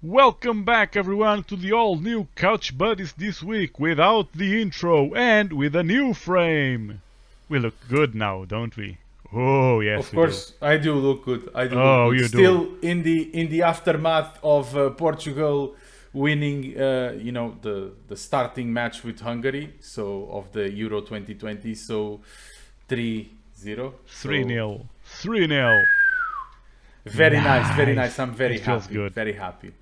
Welcome back everyone to the all new Couch Buddies this week without the intro and with a new frame. We look good now, don't we? Oh yes, Of we do. course, I do look good. I do Oh, look good. you Still do. in the aftermath of Portugal winning, the starting match with Hungary, so of the Euro 2020, so 3-0. 3-0. 3-0. Very nice, very Nice. nice. I'm very It feels happy, good. very happy.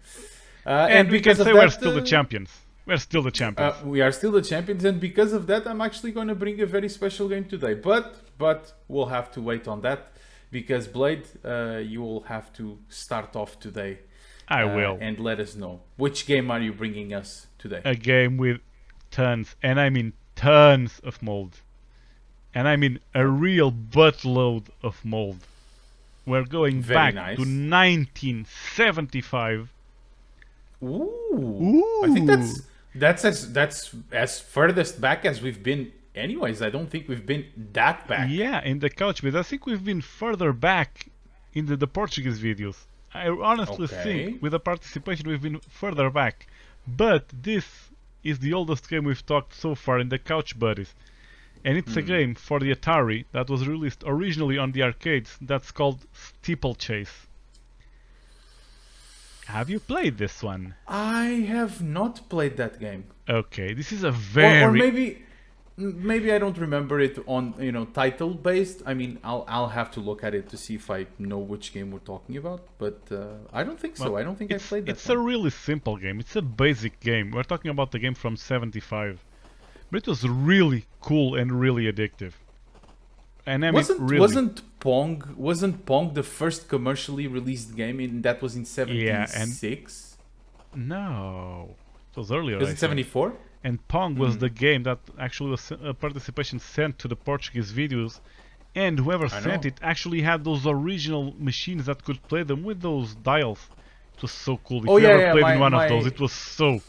And we can because of say we're that, still the champions. We're still the champions. we are still the champions, and because of that, I'm actually going to bring a very special game today. But we'll have to wait on that because Blade, you will have to start off today. I will. And let us know which game are you bringing us today. A game with tons, and I mean tons of mold. And I mean a real buttload of mold. We're going Very back nice. to 1975. Ooh. I think that's as furthest back as we've been. Anyways, I don't think we've been that back. Yeah, in the couch, but I think we've been further back in the Portuguese videos. I honestly Okay. think with the participation we've been further back. But this is the oldest game we've talked so far in the Couch Buddies. And it's a game for the ATARI that was released originally on the arcades that's called Steeplechase. Have you played this one? I have not played that game. Okay, this is a Or very... maybe I don't remember it on title based. I mean, I'll have to look at it to see if I know which game we're talking about. But I don't think so. Well, I don't think I played that. It's a really simple game. It's a basic game. We're talking about the game from 75. But it was really cool and really addictive. And I mean, really... wasn't Pong the first commercially released game that was in 76? No. It was earlier, Was I it think. 74? And Pong was the game that actually was participation sent to the Portuguese videos. And whoever sent know. it actually had those original machines that could play them with those dials. It was so cool. If Oh, you yeah, ever yeah, played in one my- of those, it was so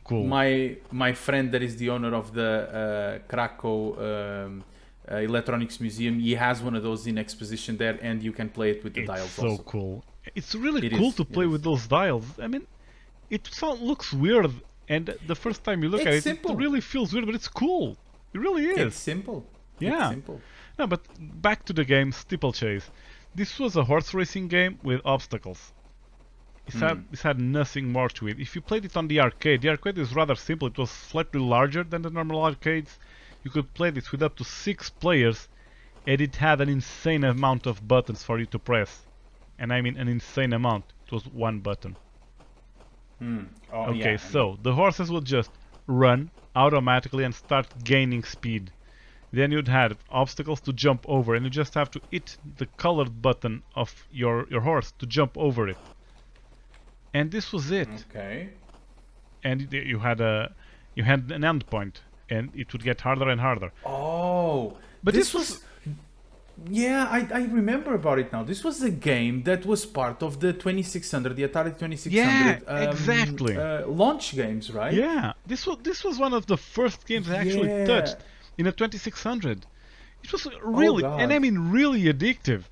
cool. My friend that is the owner of the Krakow Electronics Museum, he has one of those in exposition there, and you can play it with the It's dials so also. cool. It's really It cool is, to it play is. with those dials. I mean, it looks weird, and the first time you look at It's it, simple. it really feels weird, but it's cool. It really is. It's simple. Yeah. It's simple. No, but back to the game, Steeplechase. This was a horse racing game with obstacles. It had nothing more to it. If you played it on the arcade is rather simple. It was slightly larger than the normal arcades. You could play this with up to 6 players, and it had an insane amount of buttons for you to press. And I mean an insane amount. It was one button. Oh, Okay, yeah. so the horses would just run automatically and start gaining speed. Then you'd have obstacles to jump over, and you just have to hit the colored button of your horse to jump over it. And this was it. Okay. And you had an end point, and it would get harder and harder. Oh, But this this was. Yeah, I remember about it now. This was a game that was part of the 2600, the Atari 2600. Yeah, exactly. Launch games, right? Yeah, this was one of the first games I actually Yeah. touched in a 2600. It was really, God. and I mean really addictive,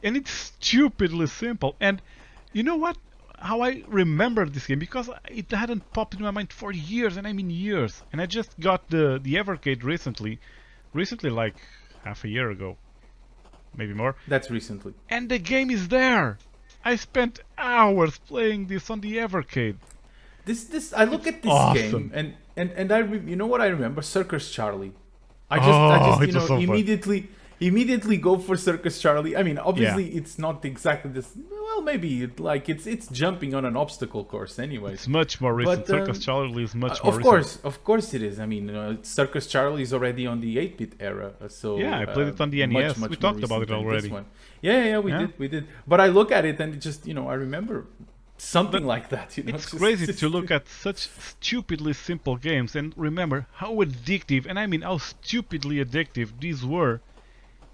and it's stupidly simple. And you know what? How I remember this game, because it hadn't popped into my mind for years, and I mean years. And I just got the Evercade recently, like half a year ago, maybe more. That's recently. And the game is there. I spent hours playing this on the Evercade. I look at this awesome. game and you know what I remember? Circus Charlie. I Oh, just it was so fun. immediately go for Circus Charlie. I mean, obviously Yeah. it's not exactly this. Well, maybe it's jumping on an obstacle course, anyways. It's much more recent. But, Circus Charlie is much more of course it is. I mean, Circus Charlie is already on the 8-bit era, so Yeah, I played it on the much, NES. much We more talked about recent it than this already. one. Yeah, we did. But I look at it and it just, I remember something like that. It's crazy to look at such stupidly simple games and remember how addictive, and I mean how stupidly addictive these were,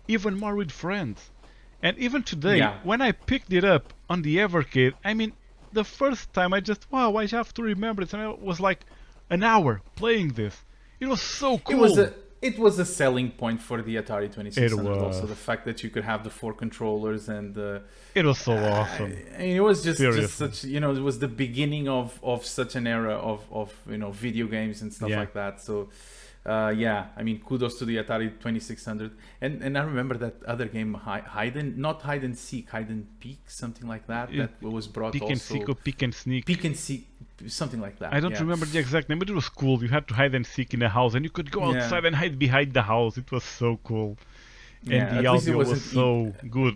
even more with friends. And even today, Yeah. when I picked it up on the Evercade, I mean, the first time I just, wow, I have to remember it, and I was like an hour playing this. It was so cool. it was a selling point for the Atari 2600. It Also, was. the fact that you could have the 4 controllers and It was so awesome. it was just Seriously. such, you know, it was the beginning of such an era of you know, video games and stuff Yeah. like that. So yeah, I mean, kudos to the Atari 2600. And I remember that other game, hide and seek, hide and peek, something like that. Yeah. That was brought Peek also. and seek or peek and sneak. Peek and seek, something like that. I don't yeah. remember the exact name, but it was cool. You had to hide and seek in a house, and you could go Yeah. outside and hide behind the house. It was so cool. Yeah, And at the least it audio was wasn't so good.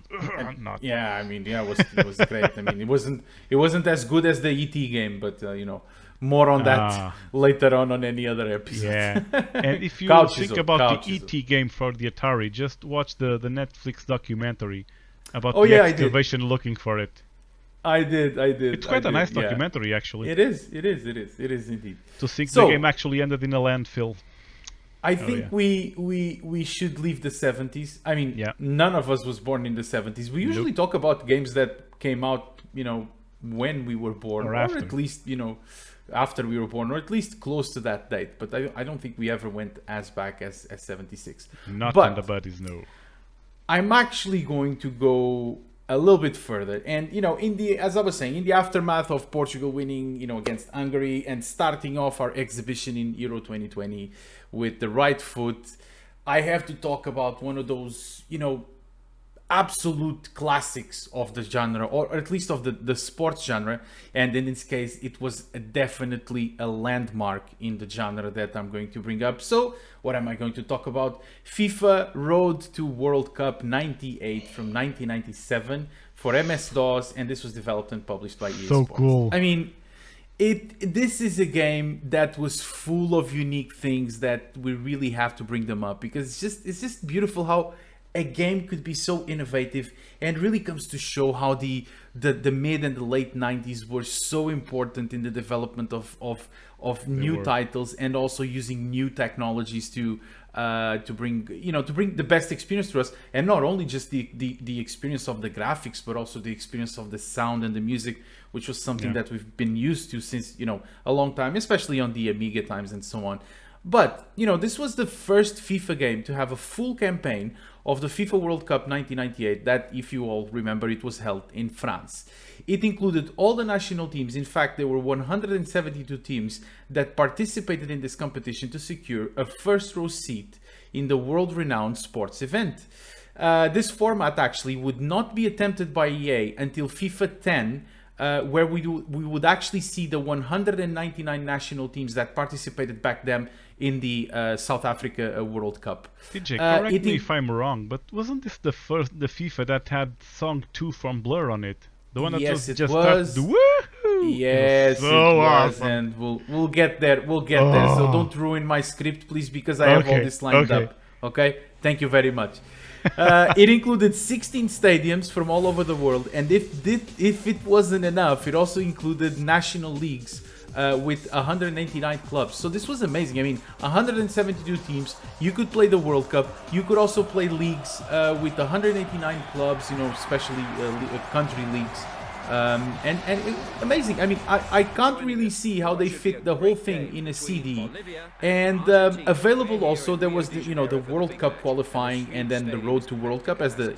Not. Yeah, I mean, yeah, it was great. I mean, it wasn't as good as the ET game, but you know, more on that later on any other episode. Yeah. And if you Couches think up, about couches the ET game for the Atari, just watch the Netflix documentary about Oh, the yeah, I did. excavation looking for it. I did. It's quite I a nice did, yeah. documentary, actually. It is indeed. To think So- the game actually ended in a landfill. I think yeah. we should leave the 70s. I mean, Yeah. none of us was born in the 70s. We usually talk about games that came out, you know, when we were born, Or or after. at least, you know, after we were born, or at least close to that date. But I don't think we ever went as back as 76. Not But in the buddies, no. I'm actually going to go a little bit further, and you know, as I was saying, in the aftermath of Portugal winning, you know, against Hungary and starting off our exhibition in Euro 2020 with the right foot, I have to talk about one of those, you know, absolute classics of the genre, or at least of the sports genre. And in this case, it was definitely a landmark in the genre that I'm going to bring up. So what am I going to talk about? FIFA Road to World Cup 98 from 1997 for MS-DOS, and this was developed and published by EA So Sports. cool. I mean, this is a game that was full of unique things that we really have to bring them up, because it's just beautiful how a game could be so innovative, and really comes to show how the mid and the late 90s were so important in the development of new titles, and also using new technologies to bring the best experience to us, and not only just the experience of the graphics, but also the experience of the sound and the music, which was something that we've been used to since, you know, a long time, especially on the Amiga times and so on. But, you know, this was the first FIFA game to have a full campaign of the FIFA World Cup 1998 that, if you all remember, it was held in France. It included all the national teams. In fact, there were 172 teams that participated in this competition to secure a first row seat in the world-renowned sports event. This format actually would not be attempted by EA until FIFA 10, where we would actually see the 199 national teams that participated back then in the South Africa World Cup. DJ, correct me if I'm wrong, but wasn't this the FIFA that had song 2 from Blur on it? The one that Yes, it just was. started, woohoo! Yes, so it was, awesome. and we'll get there. We'll get there. So don't ruin my script, please, because I have all this lined up. Okay, thank you very much. It included 16 stadiums from all over the world, and if it wasn't enough, it also included national leagues with 189 clubs. So this was amazing. I mean, 172 teams. You could play the World Cup. You could also play leagues with 189 clubs, you know, especially country leagues. And amazing. I mean, I can't really see how they fit the whole thing in a CD. And available also, there was the World Cup qualifying, and then the Road to World Cup, as the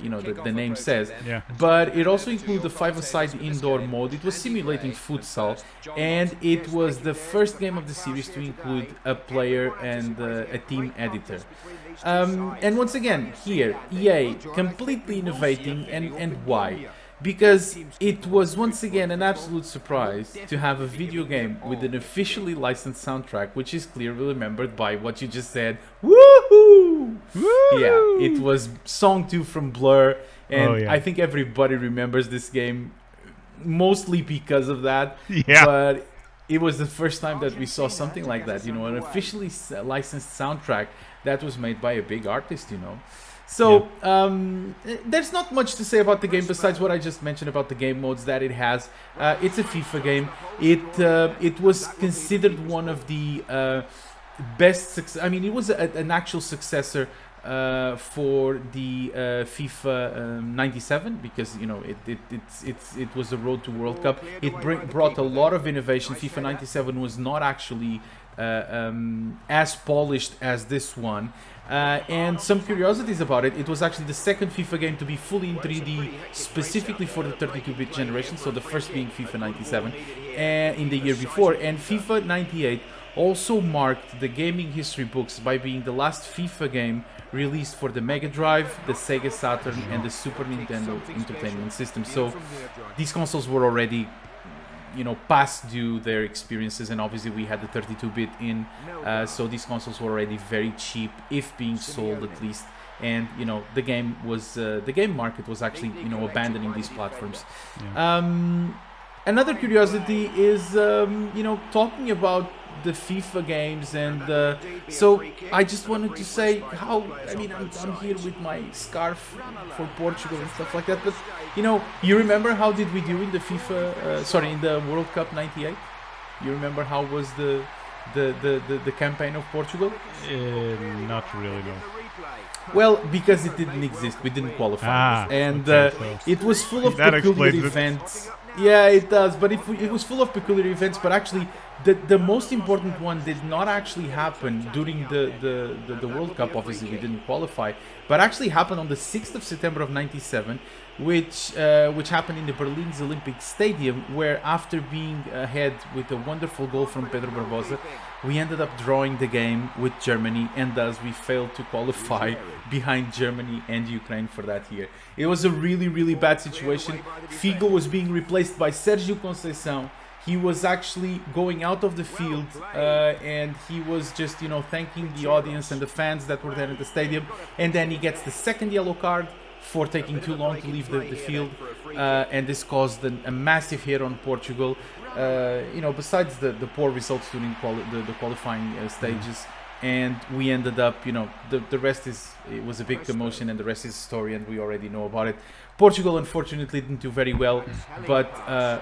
name says. Yeah. But it also included the 5-a-side indoor mode. It was simulating futsal, and it was the first game of the series to include a player and a team editor. And once again, here EA completely innovating, and why? Because it was once again an absolute surprise to have a video game with an officially licensed soundtrack, which is clearly remembered by what you just said. Woohoo! Yeah, it was Song 2 from Blur, and I think everybody remembers this game mostly because of that. Yeah. But it was the first time that we saw something like that, an officially licensed soundtrack that was made by a big artist, So, there's not much to say about the game besides what I just mentioned about the game modes that it has. It's a FIFA game. It was considered one of the best... I mean, it was an actual successor for the FIFA 97, because you know it was the road to World Cup. It brought a lot of innovation. FIFA 97 was not actually as polished as this one. And some curiosities about it. It was actually the second FIFA game to be fully in 3D specifically for the 32-bit generation, so the first being FIFA 97 in the year before. And FIFA 98 also marked the gaming history books by being the last FIFA game released for the Mega Drive, the Sega Saturn and the Super Nintendo Entertainment System. So these consoles were already, you know, past due their experiences, and obviously we had the 32-bit in, so these consoles were already very cheap, if being sold at least. And you know, the game market was actually, you know, abandoning these platforms. Another curiosity is, you know, talking about the FIFA games, and so I just wanted to say how, I mean, I'm here with my scarf for Portugal and stuff like that, but you know, you remember how did we do in the in the World Cup 98? You remember how was the campaign of Portugal? Not really, no. Well, because it didn't exist, we didn't qualify, and it was full of peculiar events. Yeah, it does, but it was full of peculiar events. But actually, the most important one did not actually happen during the World Cup. Obviously, we didn't qualify, but actually happened on the 6th of September of '97, which happened in the Berlin's Olympic Stadium, where after being ahead with a wonderful goal from Pedro Barbosa, we ended up drawing the game with Germany, and thus we failed to qualify behind Germany and Ukraine for that year. It was a really, really bad situation. Figo was being replaced by Sergio Conceição. He was actually going out of the field, and he was just, you know, thanking the audience and the fans that were there in the stadium. And then he gets the second yellow card for taking too long to leave the field, and this caused a massive hit on Portugal. You know, besides the poor results during the qualifying stages, and we ended up, you know, the rest it was a big commotion, and the rest is story, and we already know about it. Portugal unfortunately didn't do very well, but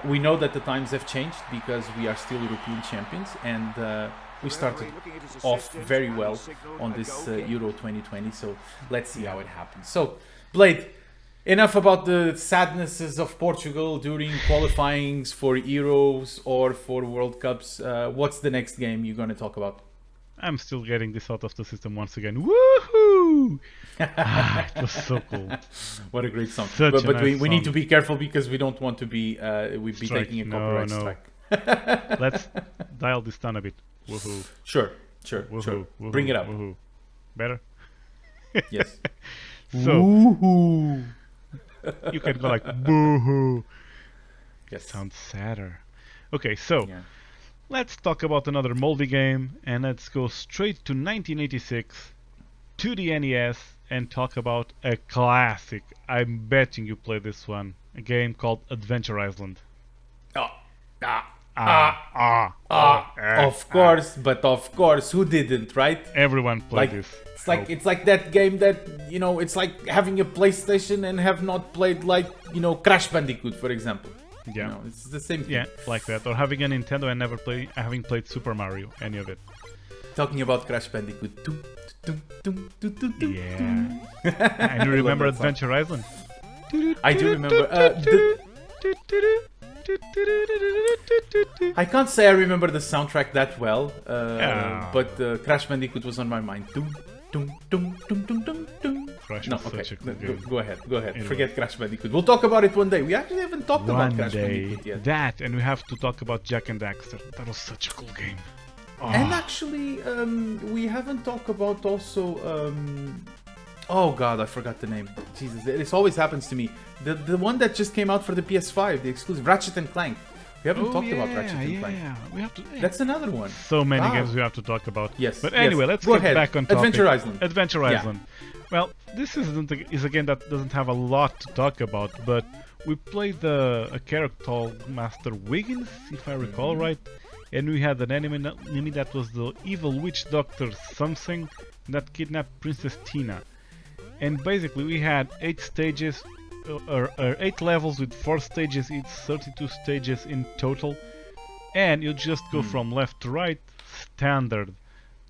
we know that the times have changed because we are still European champions, and we started off very well on this Euro 2020, so let's see how it happens. So, Blade, enough about the sadnesses of Portugal during qualifyings for Euros or for World Cups. What's the next game you're going to talk about? I'm still getting this out of the system once again. Woohoo! It was so cool. What a great song. But we need to be careful because we don't want to be taking a copyright strike. Let's dial this down a bit. Woohoo. Sure. Woohoo. Bring it up. Woohoo. Better? Yes. So, woohoo. You can go like boohoo. Yes. Sounds sadder. Okay, so let's talk about another moldy game, and let's go straight to 1986 to the NES and talk about a classic. I'm betting you played this one. A game called Adventure Island. Of course, who didn't, right? Everyone played this. It's like that game that, you know, it's like having a PlayStation and have not played, like, you know, Crash Bandicoot, for example. Yeah, you know, it's the same thing. Yeah, like that. Or having a Nintendo and having played Super Mario, any of it. Talking about Crash Bandicoot. Yeah. And you remember Adventure Island? I do remember. I can't say I remember the soundtrack that well, but Crash Bandicoot was on my mind. Crash no, was okay. such a cool game. Go ahead. Anyway. Forget Crash Bandicoot. We'll talk about it one day. We actually haven't talked about Crash Bandicoot yet. That, and we have to talk about Jack and Daxter. That was such a cool game. Oh. And actually, we haven't talked about also. Oh God, I forgot the name. Jesus, this always happens to me. The one that just came out for the PS5, the exclusive Ratchet and Clank. We haven't talked about Ratchet and Clank. Yeah, we have to. That's another one. So many games we have to talk about. Yes. But anyway, let's go get back on topic. Adventure Island. Adventure Island. Well, this is a game that doesn't have a lot to talk about, but we played a character called Master Wiggins, if I recall right, and we had an enemy that was the evil witch doctor something that kidnapped Princess Tina. And basically we had 8 stages, or 8 levels with 4 stages each, 32 stages in total, and you just go from left to right, standard,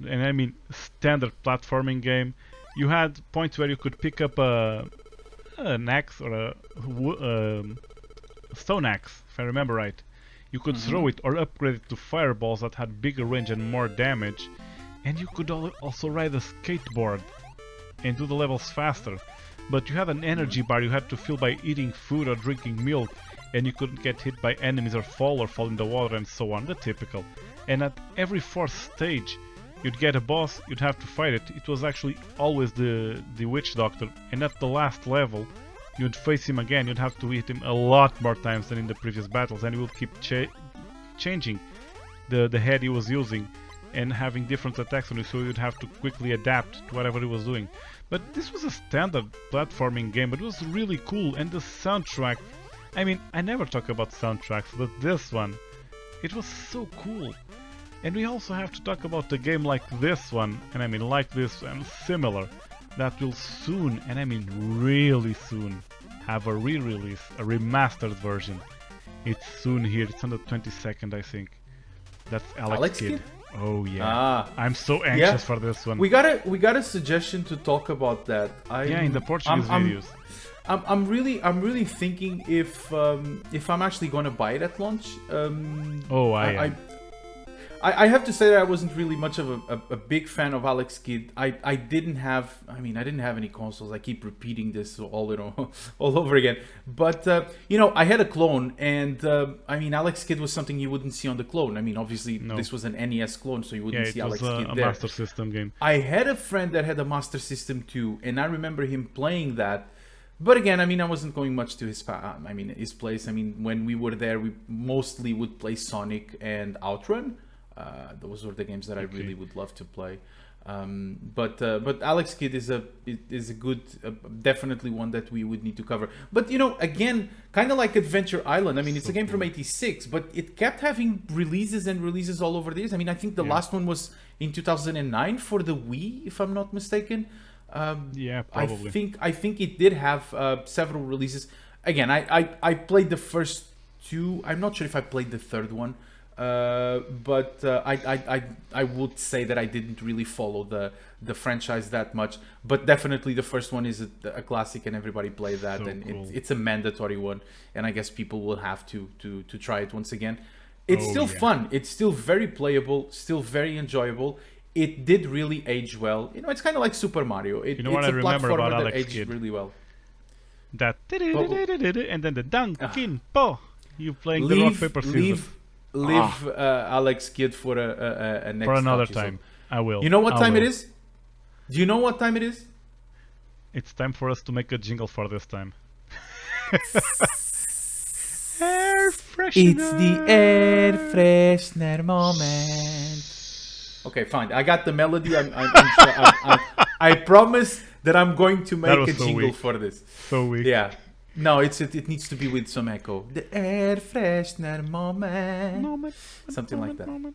and I mean standard platforming game. You had points where you could pick up an axe or a stone axe, if I remember right. You could throw it or upgrade it to fireballs that had bigger range and more damage. And you could also ride a skateboard and do the levels faster. But you had an energy bar you had to fill by eating food or drinking milk, and you couldn't get hit by enemies or fall in the water and so on, the typical. And at every fourth stage, you'd get a boss, you'd have to fight it. It was actually always the witch doctor, and at the last level, you'd face him again. You'd have to hit him a lot more times than in the previous battles, and he would keep changing the head he was using and having different attacks on you, so you'd have to quickly adapt to whatever he was doing. But this was a standard platforming game, but it was really cool, and the soundtrack, I mean, I never talk about soundtracks, but this one, it was so cool. And we also have to talk about a game like this one, and I mean like this and similar, that will soon, and I mean really soon, have a re-release, a remastered version. It's soon here, it's on the 22nd, I think. That's Alex Kidd. Oh yeah, I'm so anxious for this one. We got a suggestion to talk about that. In the Portuguese videos. I'm really thinking if I'm actually gonna buy it at launch. I have to say that I wasn't really much of a big fan of Alex Kidd. I didn't have any consoles. I keep repeating this all over again. But I had a clone, and Alex Kidd was something you wouldn't see on the clone. I mean, obviously this was an NES clone, so you wouldn't see Alex Kidd there. It was a Master System game. I had a friend that had a Master System too, and I remember him playing that. But again, I wasn't going much to his place. When we were there, we mostly would play Sonic and Outrun. Those were the games that I really would love to play. But Alex Kidd is a good, definitely one that we would need to cover. But again, kind of like Adventure Island. It's a game from '86, but it kept having releases and releases all over the years. I think the last one was in 2009 for the Wii, if I'm not mistaken. Probably. I think it did have several releases. Again, I played the first two. I'm not sure if I played the third one. But I would say that I didn't really follow the franchise that much, but definitely the first one is a classic and everybody played that, so cool. It's a mandatory one, and I guess people will have to try it once again. It's still fun, it's still very playable, still very enjoyable. It did really age well. It's kind of like Super Mario. It's what I remember about that Alex aged Kidd? really well. That and then the Dunkin' Po. You playing the rock paper scissors. Leave Alex Kidd for a next for another episode. time. I will. You know what time it is? Do you know what time it is? It's time for us to make a jingle for this time. Air freshener. It's the air freshener moment. Okay, fine. I got the melody. I promise that I'm going to make a jingle for this. So weak. Yeah. No, it needs to be with some echo. The air freshener moment. Something like that.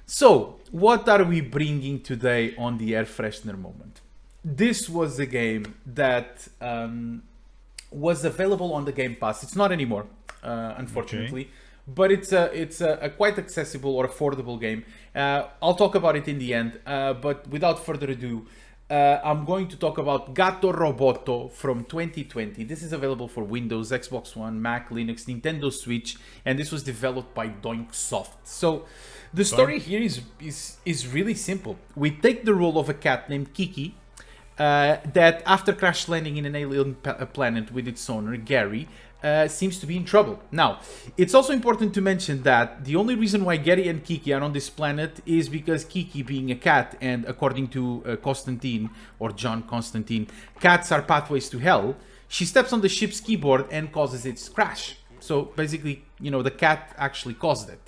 So, what are we bringing today on the air freshener moment? This was a game that was available on the Game Pass. It's not anymore, unfortunately. But it's a quite accessible or affordable game. I'll talk about it in the end. But without further ado, I'm going to talk about Gato Roboto from 2020. This is available for Windows, Xbox One, Mac, Linux, Nintendo Switch, and this was developed by Doinksoft. So the story here is really simple. We take the role of a cat named Kiki that, after crash landing in an alien planet with its owner, Gary, seems to be in trouble. Now, it's also important to mention that the only reason why Gary and Kiki are on this planet is because Kiki, being a cat, and according to Constantine, or John Constantine, cats are pathways to hell, she steps on the ship's keyboard and causes it to crash. So basically, the cat actually caused it.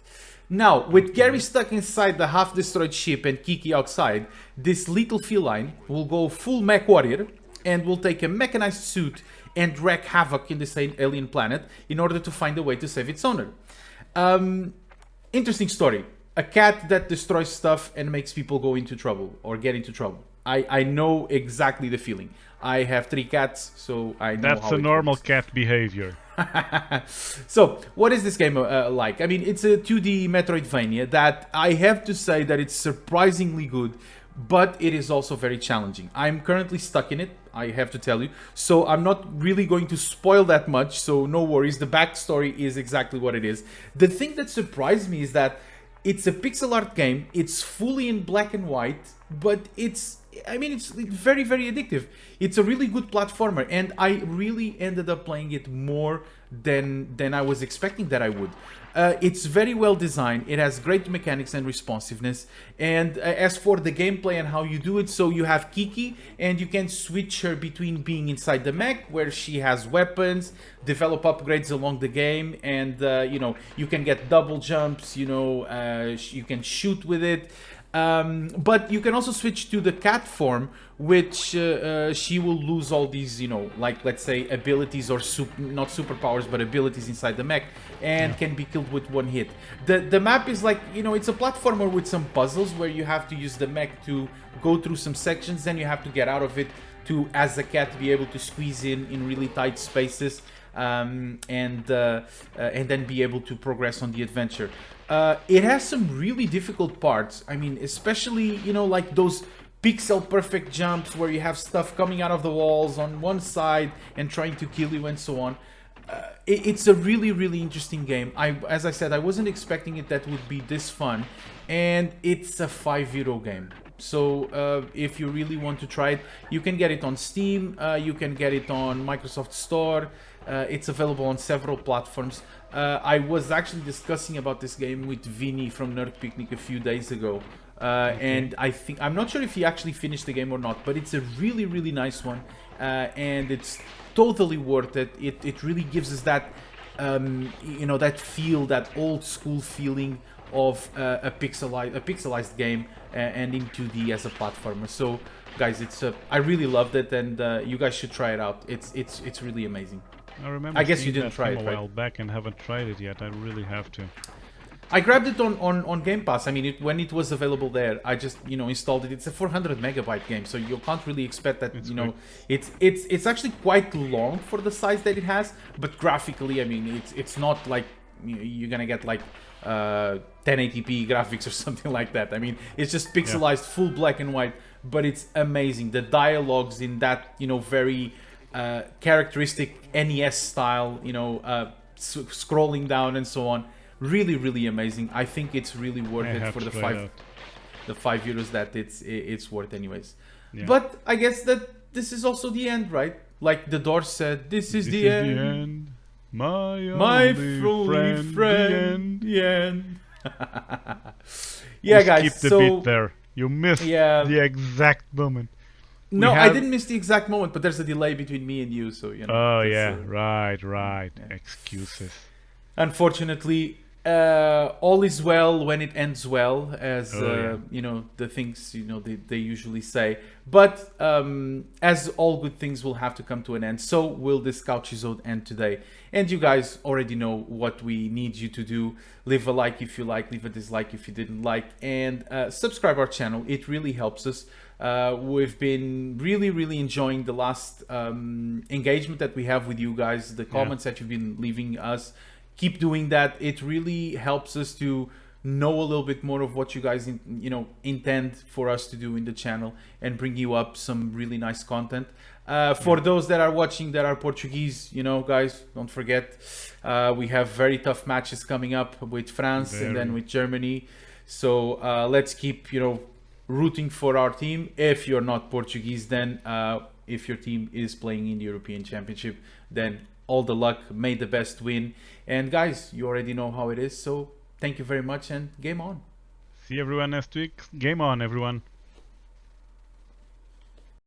Now, with Gary stuck inside the half-destroyed ship and Kiki outside, this little feline will go full mech warrior and will take a mechanized suit and wreak havoc in this alien planet in order to find a way to save its owner. Interesting story. A cat that destroys stuff and makes people go into trouble or get into trouble. I know exactly the feeling. I have 3 cats, so I know That's how a normal cat behavior. So, what is this game like? It's a 2D Metroidvania that I have to say that it's surprisingly good. but it is also very challenging. I'm currently stuck in it, I have to tell you. So I'm not really going to spoil that much, so no worries. The backstory is exactly what it is. The thing that surprised me is that it's a pixel art game. It's fully in black and white, but it's very, very addictive. It's a really good platformer, and I really ended up playing it more than I was expecting that I would. It's very well designed. It has great mechanics and responsiveness. And as for the gameplay and how you do it, so you have Kiki, and you can switch her between being inside the mech, where she has weapons, develop upgrades along the game, and you can get double jumps. You can shoot with it. But you can also switch to the cat form, which she will lose all these, like, let's say, abilities or not superpowers, but abilities inside the mech, and can be killed with one hit. The map is like, it's a platformer with some puzzles where you have to use the mech to go through some sections, then you have to get out of it to, as a cat, be able to squeeze in really tight spaces, and then be able to progress on the adventure. It has some really difficult parts. I mean, especially, like those pixel perfect jumps where you have stuff coming out of the walls on one side and trying to kill you and so on. It's a really, really interesting game. As I said, I wasn't expecting it that would be this fun, and it's a €5 game. So if you really want to try it, you can get it on Steam, you can get it on Microsoft Store. It's available on several platforms. I was actually discussing about this game with Vinny from Nerd Picnic a few days ago. And I'm not sure if he actually finished the game or not, but it's a really, really nice one. And it's totally worth it. It really gives us that, that feel, that old school feeling of a pixelized game and in 2D as a platformer. So guys, I really loved it, and you guys should try it out. It's really amazing. I guess you didn't try it, a right? while back and haven't tried it yet. I really have to. I grabbed it on Game Pass. I mean, when it was available there, I just installed it. It's a 400 megabyte game, so you can't really expect that. It's actually quite long for the size that it has, but graphically, I mean, it's not like you're gonna get like 1080p graphics or something like that. I mean, it's just pixelized, full black and white, but it's amazing. The dialogues in that very characteristic NES style, scrolling down and so on. Really, really amazing. I think it's really worth it for the €5 that it's worth anyways. Yeah. But I guess that this is also the end, right? Like the Doors said, this is the end. My only friend, the end. Yeah, guys. Keep the beat there. You missed the exact moment. No, I didn't miss the exact moment, but there's a delay between me and you, so Oh yeah, right. Yeah. Excuses. Unfortunately, all is well when it ends well, as the things they usually say. But as all good things will have to come to an end, so will this couch episode end today. And you guys already know what we need you to do. Leave a like if you like, leave a dislike if you didn't like, and subscribe our channel. It really helps us. We've been really, really enjoying the last engagement that we have with you guys, the comments that you've been leaving us. Keep doing that. It really helps us to know a little bit more of what you guys intend for us to do in the channel and bring you up some really nice content. For those that are watching that are Portuguese, guys, don't forget we have very tough matches coming up with France and then with Germany. So let's keep rooting for our team. If you're not Portuguese, then if your team is playing in the European Championship, then all the luck, may the best win. And guys, you already know how it is, so thank you very much and game on. See everyone next week. Game on, everyone.